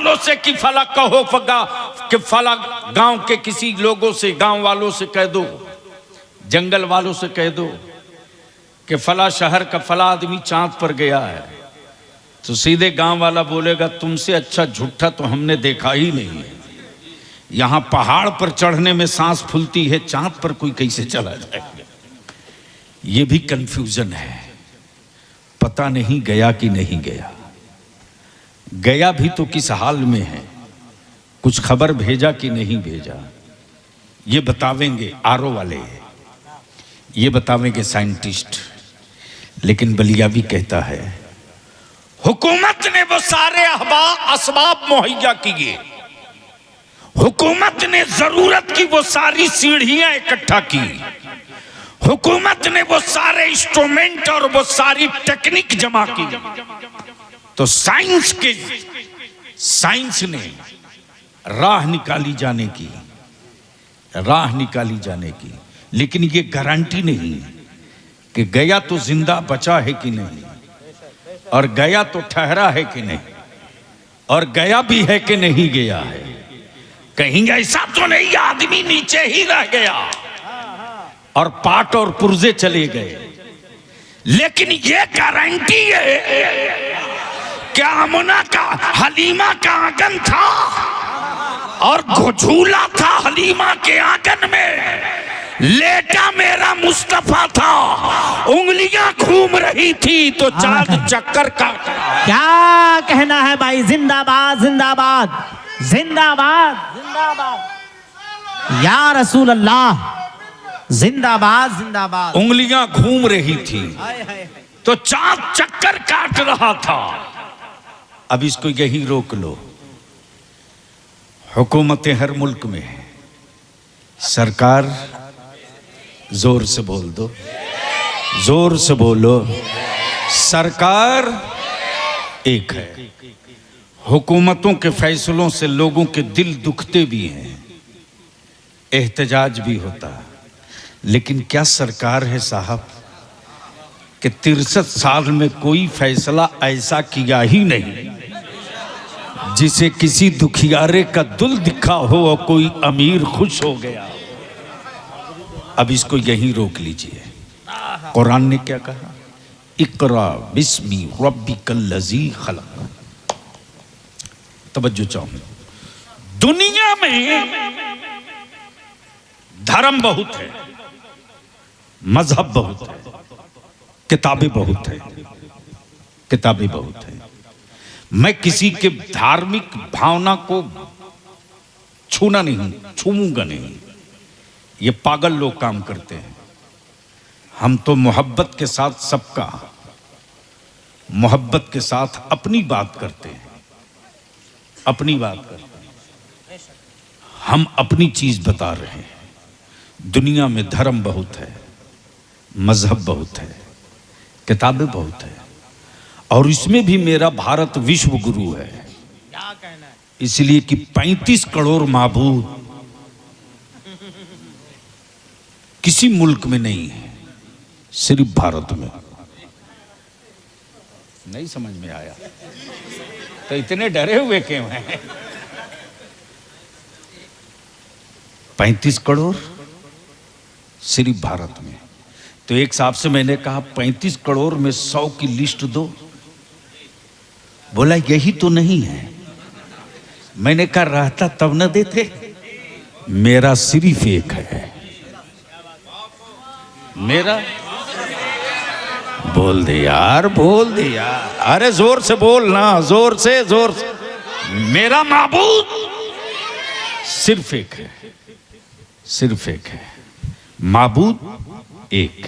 वालों से कि फला कहो फगा कि फला गांव के किसी लोगों से, गांव वालों से कह दो, जंगल वालों से कह दो कि फला शहर का फला आदमी चांद पर गया है, तो सीधे गांव वाला बोलेगा तुमसे अच्छा झूठा तो हमने देखा ही नहीं है। यहां पहाड़ पर चढ़ने में सांस फूलती है, चांद पर कोई कैसे चला जाएगा? ये भी कंफ्यूजन है, पता नहीं गया कि नहीं गया। गया भी तो किस हाल में है, कुछ खबर भेजा कि नहीं भेजा, ये बतावेंगे आरओ वाले, ये बतावेंगे साइंटिस्ट। लेकिन बलिया भी कहता है हुकूमत ने वो सारे असबाब मुहैया किए, हुकूमत ने जरूरत की वो सारी सीढ़ियां इकट्ठा की, हुकूमत ने वो सारे इंस्ट्रूमेंट और वो सारी टेक्निक जमा की। तो साइंस ने राह निकाली जाने की, लेकिन ये गारंटी नहीं कि गया तो जिंदा बचा है कि नहीं, और गया तो ठहरा है कि नहीं, और गया भी है कि नहीं गया है। कहीं ऐसा तो नहीं आदमी नीचे ही रह गया और पाट और पुर्जे चले गए। लेकिन ये गारंटी है कि आमना का हलीमा का आंगन था और झूला था हलीमा के आंगन में, लेटा मेरा मुस्तफा था, उंगलियां घूम रही थी तो चांद चक्कर का। क्या कहना है भाई? जिंदाबाद जिंदाबाद जिंदाबाद जिंदाबाद या रसूल अल्लाह, जिंदाबाद जिंदाबाद। उंगलियां घूम रही थी तो चांद चक्कर काट रहा था। अब इसको यही रोक लो। हुकूमतें हर मुल्क में है, सरकार जोर से बोल दो, जोर से बोलो, सरकार एक है। हुकूमतों के फैसलों से लोगों के दिल दुखते भी हैं, एहतजाज भी होता है, लेकिन क्या सरकार है साहब कि 63 साल में कोई फैसला ऐसा किया ही नहीं जिसे किसी दुखियारे का दिल दिखा हो और कोई अमीर खुश हो गया। अब इसको यहीं रोक लीजिए। कुरान ने क्या कहा? इकरा बिस्मी रब्बिकल्लज़ी खलक़। तवज्जो चाहूं, दुनिया में धर्म बहुत है, मजहब बहुत है, किताबें बहुत है, किताबें बहुत है। मैं किसी के धार्मिक भावना को छूऊंगा नहीं, ये पागल लोग काम करते हैं। हम तो मोहब्बत के साथ सबका, मोहब्बत के साथ अपनी बात करते हैं, अपनी बात करते हैं, हम अपनी चीज बता रहे हैं। दुनिया में धर्म बहुत है, मजहब बहुत है, किताबें बहुत है, और इसमें भी मेरा भारत विश्व गुरु है। क्या कहना है? इसलिए कि 35 करोड़ माबूद किसी मुल्क में नहीं है, सिर्फ भारत में। नहीं समझ में आया तो इतने डरे हुए क्यों हैं? 35 करोड़ सिर्फ भारत में। तो एक साहब से मैंने कहा 35 करोड़ में 100 की लिस्ट दो। बोला यही तो नहीं है। मैंने कहा रहता तब न देते। मेरा सिर्फ एक है, मेरा। बोल दे यार, बोल दे यार, अरे जोर से बोलना, जोर से, जोर से। मेरा माबूद सिर्फ एक है, सिर्फ एक है, माबूद एक।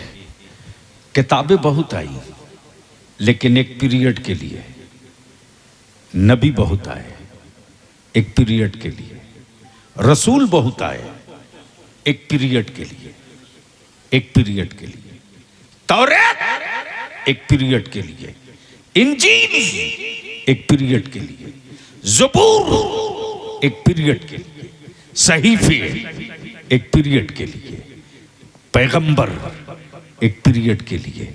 किताबें बहुत आई लेकिन एक पीरियड के लिए, नबी बहुत आए एक पीरियड के लिए, रसूल बहुत आए एक पीरियड के लिए, एक पीरियड के लिए, तौरात एक पीरियड के लिए, इंजील एक पीरियड के लिए, ज़बूर एक पीरियड के लिए, सहीफे एक पीरियड के लिए, पैगंबर एक पीरियड के लिए।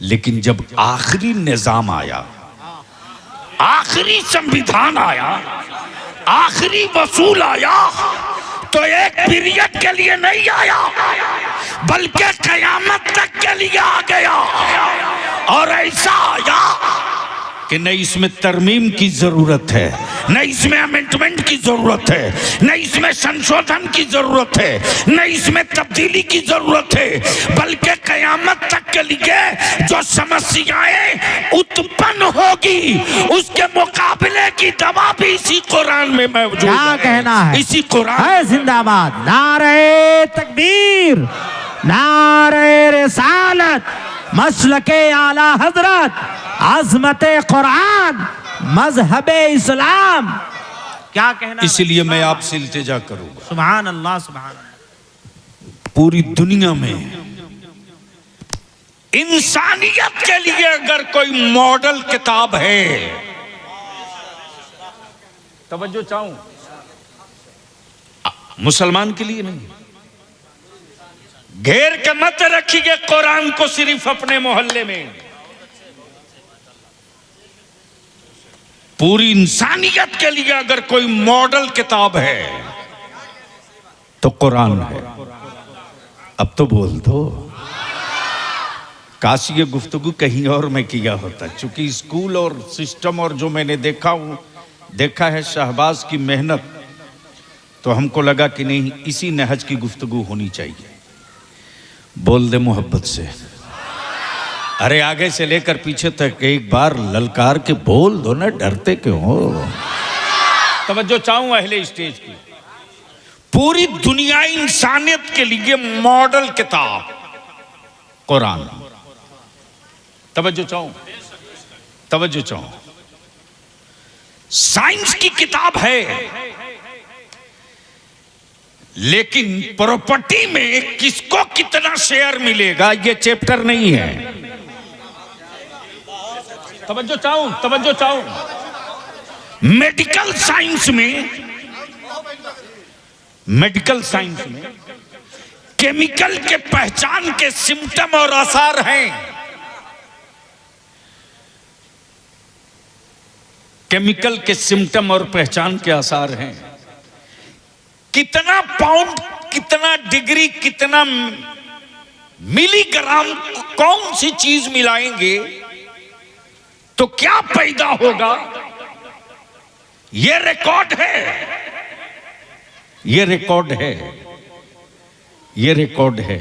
लेकिन जब आखिरी निजाम आया, आखिरी संविधान आया, आखिरी वसूल आया, तो एक पीरियड के लिए नहीं आया बल्कि कयामत तक के लिए आ गया। और ऐसा आया कि न इसमें तरमीम की जरूरत है, न इसमें अमेंडमेंट की जरूरत है, न इसमें संशोधन की जरूरत है, न इसमें तब्दीली की जरूरत है, बल्कि कयामत तक के लिए जो समस्याएं उत्पन्न होगी उसके मुकाबले की दवा भी इसी कुरान में मौजूद है। क्या कहना है? इसी कुरान है जिंदाबाद। नारे तकबीर, नारे रिसालत, मसलके आला हजरत, अजमते कुरान, मजहबे इस्लाम। क्या कहना? इसलिए मैं आपसे इल्तिजा करूंगा, सुभान अल्लाह, सुभान अल्लाह। पूरी दुनिया में इंसानियत के लिए अगर कोई मॉडल किताब है, तवज्जो चाहूं, मुसलमान के लिए नहीं, घेर के मत रखिए कुरान को सिर्फ अपने मोहल्ले में, पूरी इंसानियत के लिए अगर कोई मॉडल किताब है तो कुरान है। अब तो बोल दो, काश ये गुफ्तगू कहीं और में किया होता, चूंकि स्कूल और सिस्टम और जो मैंने देखा है शहबाज की मेहनत, तो हमको लगा कि नहीं, इसी नहज की गुफ्तगू होनी चाहिए। बोल दे मोहब्बत से, अरे आगे से लेकर पीछे तक एक बार ललकार के बोल दो ना, डरते क्यों हो? तवज्जो चाहूं अहले स्टेज की, पूरी दुनिया इंसानियत के लिए मॉडल किताब कुरान। तवज्जो चाहूं, साइंस की किताब है, लेकिन प्रॉपर्टी में किसको कितना शेयर मिलेगा ये चैप्टर नहीं है। तवज्जो चाहूं, मेडिकल साइंस में केमिकल के पहचान के सिम्टम और आसार हैं। केमिकल के सिम्टम और पहचान के आसार हैं। कितना पाउंड, कितना डिग्री, कितना मिलीग्राम कौन सी चीज मिलाएंगे तो क्या पैदा होगा, ये रिकॉर्ड है।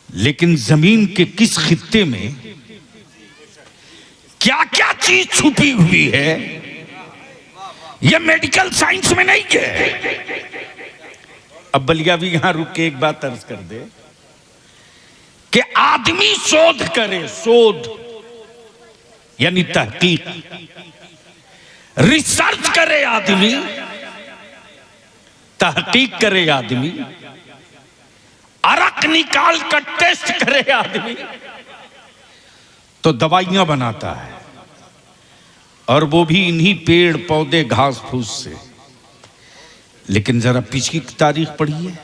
लेकिन जमीन के किस खित्ते में क्या क्या चीज छुपी हुई है, यह मेडिकल साइंस में नहीं है। अब बलिया भी यहां रुक के एक बात अर्ज कर दे कि आदमी शोध करे, शोध यानी तहकीक, रिसर्च करे आदमी, तहकीक करे आदमी, अरक निकाल कर टेस्ट करे आदमी, तो दवाइयां बनाता है, और वो भी इन्हीं पेड़ पौधे घास फूस से। लेकिन जरा पिछली तारीख पढ़िए,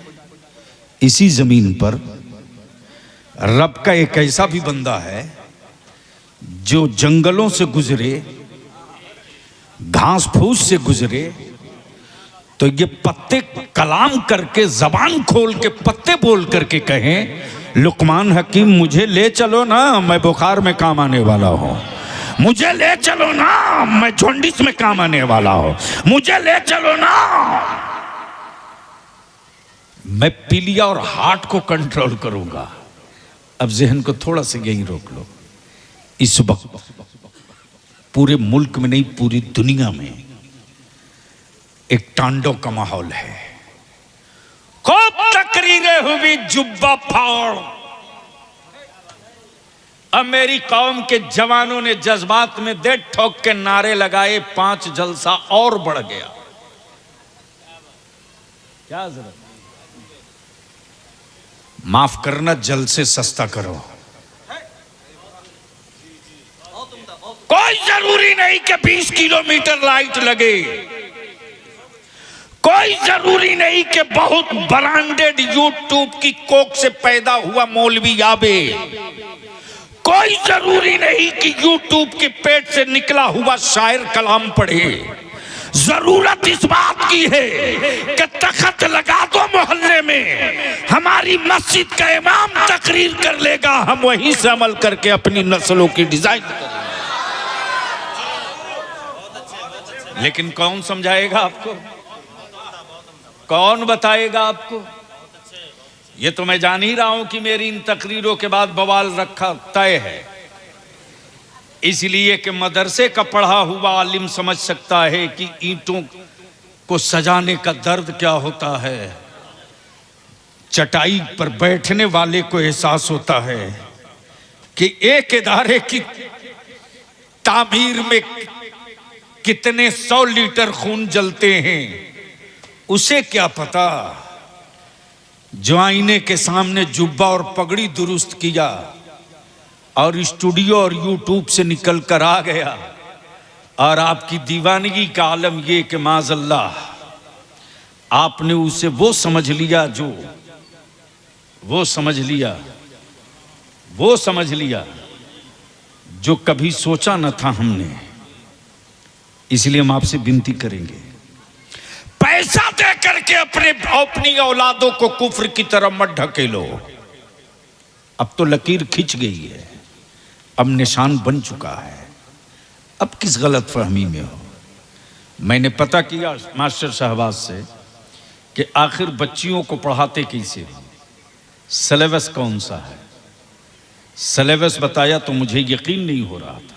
इसी जमीन पर रब का एक ऐसा भी बंदा है जो जंगलों से गुजरे, घास फूस से गुजरे, तो ये पत्ते कलाम करके, जबान खोल के पत्ते बोल करके कहें, लुकमान हकीम मुझे ले चलो ना, मैं बुखार में काम आने वाला हूं, मुझे ले चलो ना, मैं जॉन्डिस में काम आने वाला हूं, मुझे ले चलो ना, मैं पीलिया और हार्ट को कंट्रोल करूंगा। अब जहन को थोड़ा सा यहीं रोक लो। इस वक्त पूरे मुल्क में नहीं, पूरी दुनिया में एक तांडव का माहौल है। खूब तकरीरें हुई, जुब्बा फाड़, अब मेरी कौम के जवानों ने जज्बात में दे ठोक के नारे लगाए, 5 जलसा और बढ़ गया। क्या जरूरत, माफ करना, जल से सस्ता करो। कोई जरूरी नहीं कि 20 किलोमीटर लाइट लगे, कोई जरूरी नहीं कि बहुत ब्रांडेड यूट्यूब की कोक से पैदा हुआ मौलवी आवे, कोई जरूरी नहीं कि यूट्यूब के पेट से निकला हुआ शायर कलाम पढ़े। जरूरत इस बात की है कि तख्त लगा दो मोहल्ले में, हमारी मस्जिद का इमाम तकरीर कर लेगा, हम वहीं से अमल करके अपनी नस्लों की डिजाइन करेंगे। लेकिन कौन समझाएगा आपको, कौन बताएगा आपको? ये तो मैं जान ही रहा हूं कि मेरी इन तकरीरों के बाद बवाल रखा तय है, इसलिए कि मदरसे का पढ़ा हुआ आलिम समझ सकता है कि ईंटों को सजाने का दर्द क्या होता है, चटाई पर बैठने वाले को एहसास होता है कि एक इदारे की तामीर में कितने 100 लीटर खून जलते हैं, उसे क्या पता जो आईने के सामने जुब्बा और पगड़ी दुरुस्त किया और स्टूडियो और यूट्यूब से निकल कर आ गया, और आपकी दीवानगी का आलम ये कि माज़अल्लाह आपने उसे वो समझ लिया जो कभी सोचा न था हमने। इसलिए हम आपसे विनती करेंगे, पैसा दे करके अपनी औलादों को कुफ्र की तरफ मत ढकेलो। अब तो लकीर खिंच गई है, अब निशान बन चुका है, अब किस गलत फहमी में हो। मैंने पता किया मास्टर शहबाज से कि आखिर बच्चियों को पढ़ाते कैसे, सिलेबस कौन सा है। सिलेबस बताया तो मुझे यकीन नहीं हो रहा था।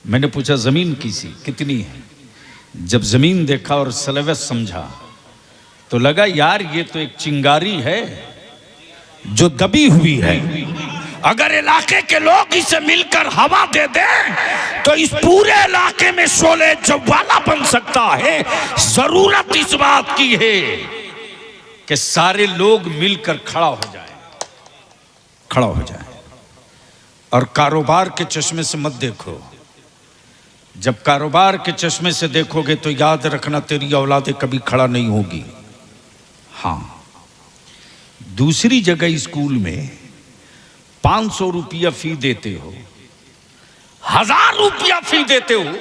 मैंने पूछा ज़मीन कितनी है। जब ज़मीन देखा और सिलेबस समझा तो लगा यार ये तो एक चिंगारी है जो दबी हुई है। अगर इलाके के लोग इसे मिलकर हवा दे दें तो इस पूरे इलाके में शोले जवाला बन सकता है। जरूरत इस बात की है कि सारे लोग मिलकर खड़ा हो जाए। और कारोबार के चश्मे से मत देखो। जब कारोबार के चश्मे से देखोगे तो याद रखना तेरी औलादे कभी खड़ा नहीं होगी। हाँ, दूसरी जगह स्कूल में 500 रुपया फी देते हो, 1000 रुपया फी देते हो,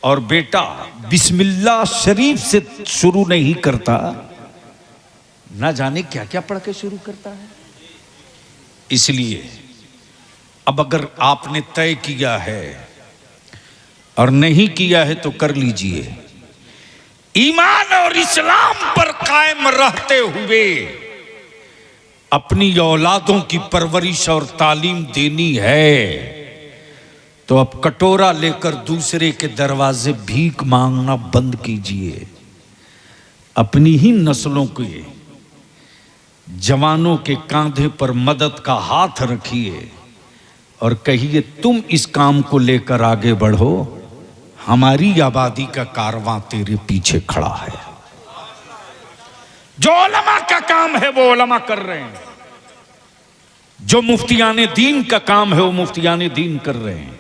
और बेटा बिस्मिल्लाह शरीफ से शुरू नहीं करता, ना जाने क्या क्या पढ़ के शुरू करता है। इसलिए अब अगर आपने तय किया है और नहीं किया है तो कर लीजिए। ईमान और इस्लाम पर कायम रहते हुए अपनी औलादों की परवरिश और तालीम देनी है तो अब कटोरा लेकर दूसरे के दरवाजे भीख मांगना बंद कीजिए। अपनी ही नस्लों के जवानों के कांधे पर मदद का हाथ रखिए और कहिए तुम इस काम को लेकर आगे बढ़ो, हमारी आबादी का कारवां तेरे पीछे खड़ा है। जो उलमा का काम है वो उलमा कर रहे हैं, जो मुफ्तियाने दीन का काम है वो मुफ्तियाने दीन कर रहे हैं।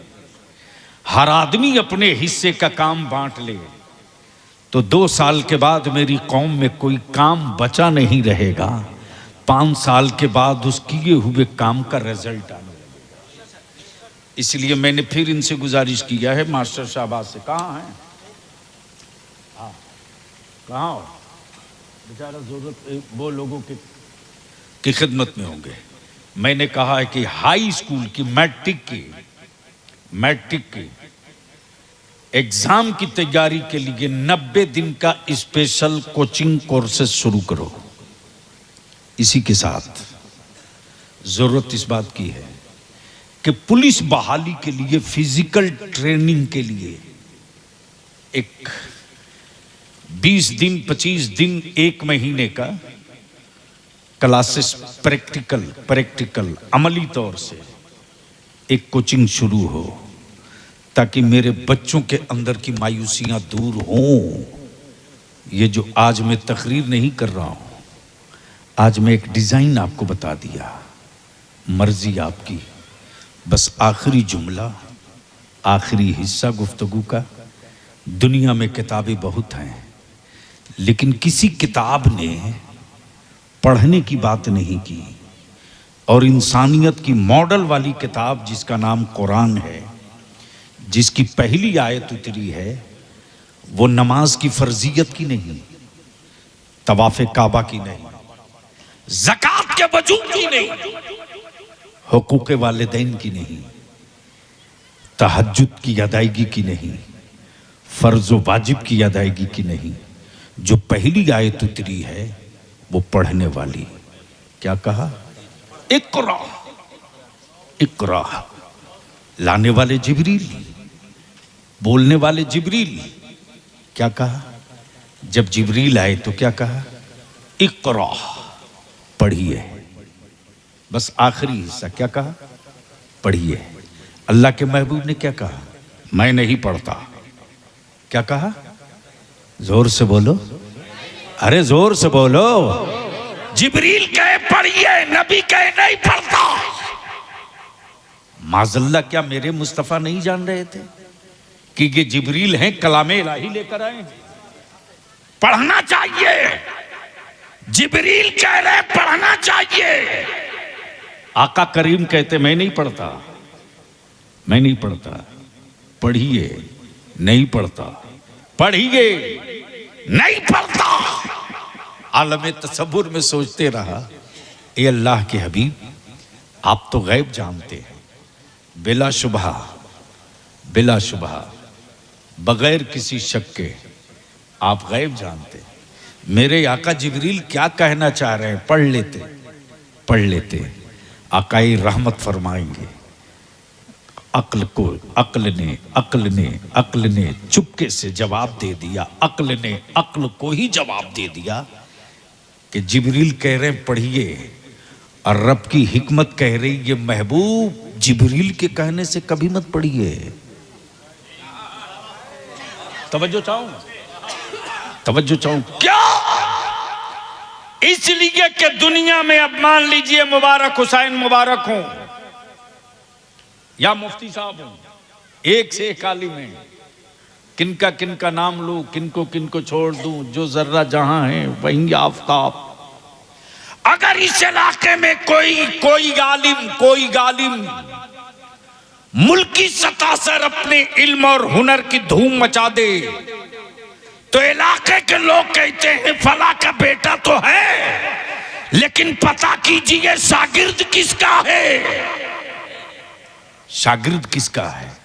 हर आदमी अपने हिस्से का काम बांट ले तो 2 साल के बाद मेरी कौम में कोई काम बचा नहीं रहेगा। 5 साल के बाद उस किए हुए काम का रिजल्ट आने लगेगा। इसलिए मैंने फिर इनसे गुजारिश किया है, मास्टर शहबाज से, कहाँ हैं? हाँ, कहाँ हो? बेचारा जरूरत वो लोगों की खिदमत में होंगे। मैंने कहा है कि हाई स्कूल की मैट्रिक की एग्जाम की तैयारी के लिए 90 दिन का स्पेशल कोचिंग कोर्सेज शुरू करो। इसी के साथ जरूरत इस बात की है कि पुलिस बहाली के लिए फिजिकल ट्रेनिंग के लिए एक 20 दिन 25 दिन 1 महीने का क्लासेस प्रैक्टिकल अमली तौर से एक कोचिंग शुरू हो ताकि मेरे बच्चों के अंदर की मायूसियां दूर हों। ये जो आज मैं तकरीर नहीं कर रहा हूं, आज मैं एक डिजाइन आपको बता दिया, मर्जी आपकी। बस आखिरी जुमला, आखिरी हिस्सा गुफ्तगू का। दुनिया में किताबें बहुत हैं लेकिन किसी किताब ने पढ़ने की बात नहीं की, और इंसानियत की मॉडल वाली किताब जिसका नाम कुरान है, जिसकी पहली आयत उतरी है वो नमाज की फर्जियत की नहीं, तवाफ़े काबा की नहीं, ज़कात के वजूद की नहीं, हुकूक़े वालिदैन की नहीं, तहज्जुद की अदायगी की नहीं, फ़र्ज़ व वाजिब की अदायगी की नहीं। जो पहली आयत उतरी है वो पढ़ने वाली। क्या कहा? इक़रा, इक़रा। लाने वाले जिब्रील, बोलने वाले जिब्रील। क्या कहा? जब जिब्रील आए तो क्या कहा? इक़रा, पढ़िए। बस आखिरी हिस्सा क्या कहा? पढ़िए। अल्लाह के महबूब ने क्या कहा? मैं नहीं पढ़ता। क्या कहा? जोर से बोलो, अरे जोर से बोलो। जिब्रील कहे पढ़िए, नबी कहे नहीं पढ़ता। माज़ल्ला, क्या मेरे मुस्तफ़ा नहीं जान रहे थे कि ये जिब्रील हैं, कलामे इलाही लेकर आए? पढ़ना चाहिए। जिब्रील कह रहे पढ़ना चाहिए। आका करीम कहते मैं नहीं पढ़ता, मैं नहीं पढ़ता। पढ़िए, नहीं पढ़ता। पढ़िए, नहीं पढ़ता। आलम तसव्वुर में सोचते रहा, ये अल्लाह के हबीब, आप तो गैब जानते हैं, बिला शुबहा, बिला शुबहा, बगैर किसी शक के आप गैब जानते। मेरे आका जिब्रील क्या कहना चाह रहे हैं? पढ़ लेते, पढ़ लेते। आकाई रहमत फरमाएंगे। अक्ल ने चुपके से जवाब दे दिया। अक्ल ने अक्ल को ही जवाब दे दिया कि जिब्रील कह रहे हैं पढ़िए, और रब की हिकमत कह रही ये महबूब जिब्रील के कहने से कभी मत पढ़िए। तवज्जो चाहूं, तवज्जो चाहूं। क्या? इसलिए कि दुनिया में अब मान लीजिए मुबारक हुसैन मुबारक हो या मुफ्ती साहब हो, एक से एक आलिम है, किनका किनका नाम लूं, किनको किनको छोड़ दूं, जो जर्रा जहां है वहीं आफताब। अगर इस इलाके में कोई गालिम मुल्की सतह से अपने इल्म और हुनर की धूम मचा दे तो इलाके के लोग कहते हैं फला का बेटा तो है, लेकिन पता कीजिए शागिर्द किसका है। शागिर्द किसका है?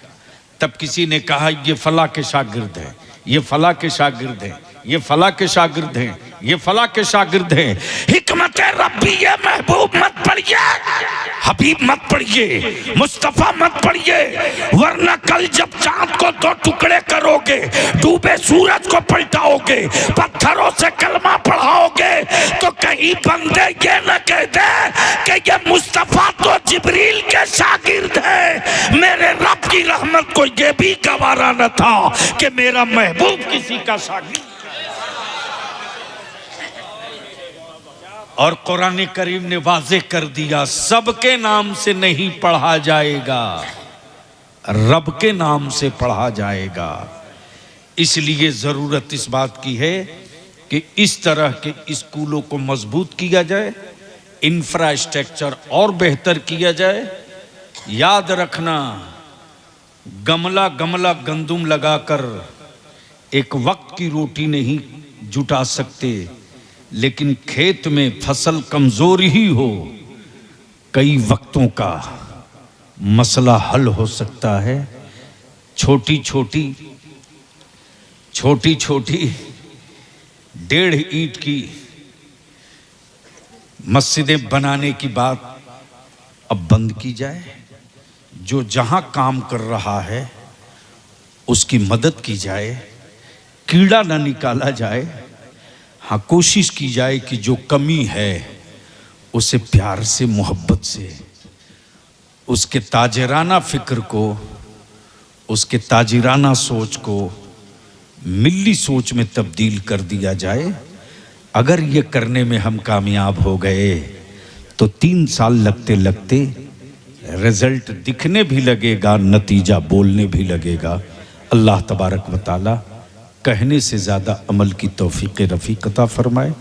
तब किसी ने कहा ये फला के शागिर्द हैं, ये फला के शागिर्द हैं, ये फला के शागिर्द हैं, ये फला के शागिर्द हैं। हिकमत रब्बी ये महबूब मत पढ़िए, हबीब मत पढ़िए, मुस्तफा मत पढ़िए, वरना कल जब चांद को दो टुकड़े करोगे, डूबे सूरज को पलटाओगे, पत्थरों से कलमा पढ़ाओगे, तो कहीं बंदे ये न कह दे कि ये मुस्तफा तो जिब्रील के शागिर्द है। मेरे रब की रहमत को ये भी गवारा न था कि मेरा महबूब किसी का शागिर्द। और कुरान करीम ने वाज़े कर दिया, सबके नाम से नहीं पढ़ा जाएगा, रब के नाम से पढ़ा जाएगा। इसलिए ज़रूरत इस बात की है कि इस तरह के स्कूलों को मजबूत किया जाए, इंफ्रास्ट्रक्चर और बेहतर किया जाए। याद रखना, गमला गमला गंदुम लगाकर एक वक्त की रोटी नहीं जुटा सकते, लेकिन खेत में फसल कमजोर ही हो कई वक्तों का मसला हल हो सकता है। छोटी छोटी 1.5 ईंट की मस्जिदें बनाने की बात अब बंद की जाए। जो जहां काम कर रहा है उसकी मदद की जाए, कीड़ा ना निकाला जाए। हाँ, कोशिश की जाए कि जो कमी है उसे प्यार से, मोहब्बत से, उसके ताजराना फिक्र को, उसके ताजराना सोच को मिल्ली सोच में तब्दील कर दिया जाए। अगर ये करने में हम कामयाब हो गए तो 3 साल लगते लगते रिजल्ट दिखने भी लगेगा, नतीजा बोलने भी लगेगा। अल्लाह तबारक व तआला कहने से ज़्यादा अमल की तौफीक रफ़ीक अता फरमाए।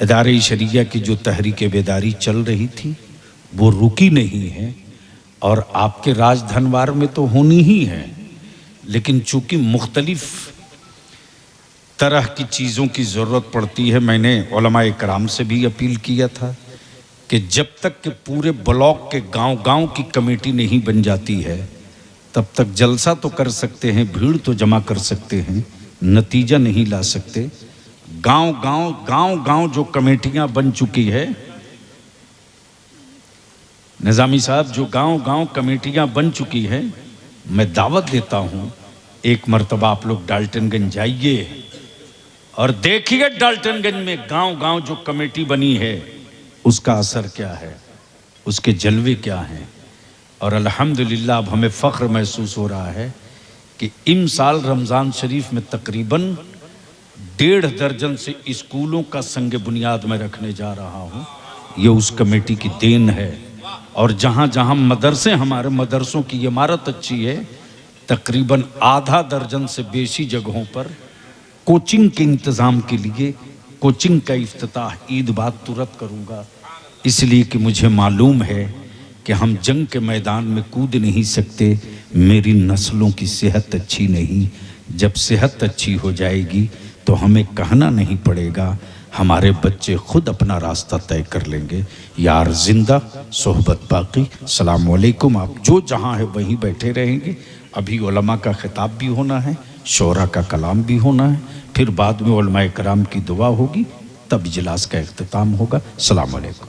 इदारे शरिया की जो तहरीक बेदारी चल रही थी वो रुकी नहीं है, और आपके राजधनवार में तो होनी ही है, लेकिन चूंकि मुख्तलिफ तरह की चीज़ों की ज़रूरत पड़ती है। मैंने उलमा इकराम से भी अपील किया था कि जब तक कि पूरे ब्लॉक के गांव-गांव की कमेटी नहीं बन जाती है तब तक जलसा तो कर सकते हैं, भीड़ तो जमा कर सकते हैं, नतीजा नहीं ला सकते। गांव-गांव जो कमेटियां बन चुकी है, निज़ामी साहब, जो गांव-गांव कमेटियां बन चुकी है, मैं दावत देता हूं एक मर्तबा आप लोग डाल्टनगंज जाइए और देखिए डाल्टनगंज में गांव-गांव जो कमेटी बनी है उसका असर क्या है, उसके जलवे क्या हैं। और अल्हम्दुलिल्लाह अब हमें फ़ख्र महसूस हो रहा है कि इम साल रमज़ान शरीफ में तकरीबन 1.5 दर्जन से स्कूलों का संग बुनियाद में रखने जा रहा हूँ। ये उस कमेटी की देन है। और जहाँ जहाँ मदरसे, हमारे मदरसों की इमारत अच्छी है, तकरीबन आधा दर्जन से बेशी जगहों पर कोचिंग के इंतज़ाम के लिए कोचिंग का इफ्तिताह ईद बाद तुरंत करूँगा, इसलिए कि मुझे मालूम है कि हम जंग के मैदान में कूद नहीं सकते, मेरी नस्लों की सेहत अच्छी नहीं। जब सेहत अच्छी हो जाएगी तो हमें कहना नहीं पड़ेगा, हमारे बच्चे खुद अपना रास्ता तय कर लेंगे। यार जिंदा सोहबत बाकी। अस्सलाम वालेकुम। आप जो जहाँ है वहीं बैठे रहेंगे। अभी उलमा का खिताब भी होना है, शोरा का कलाम भी होना है, फिर बाद में उलमा इकराम की दुआ होगी, तब इजलास का इख्तिताम होगा। अस्सलाम वालेकुम।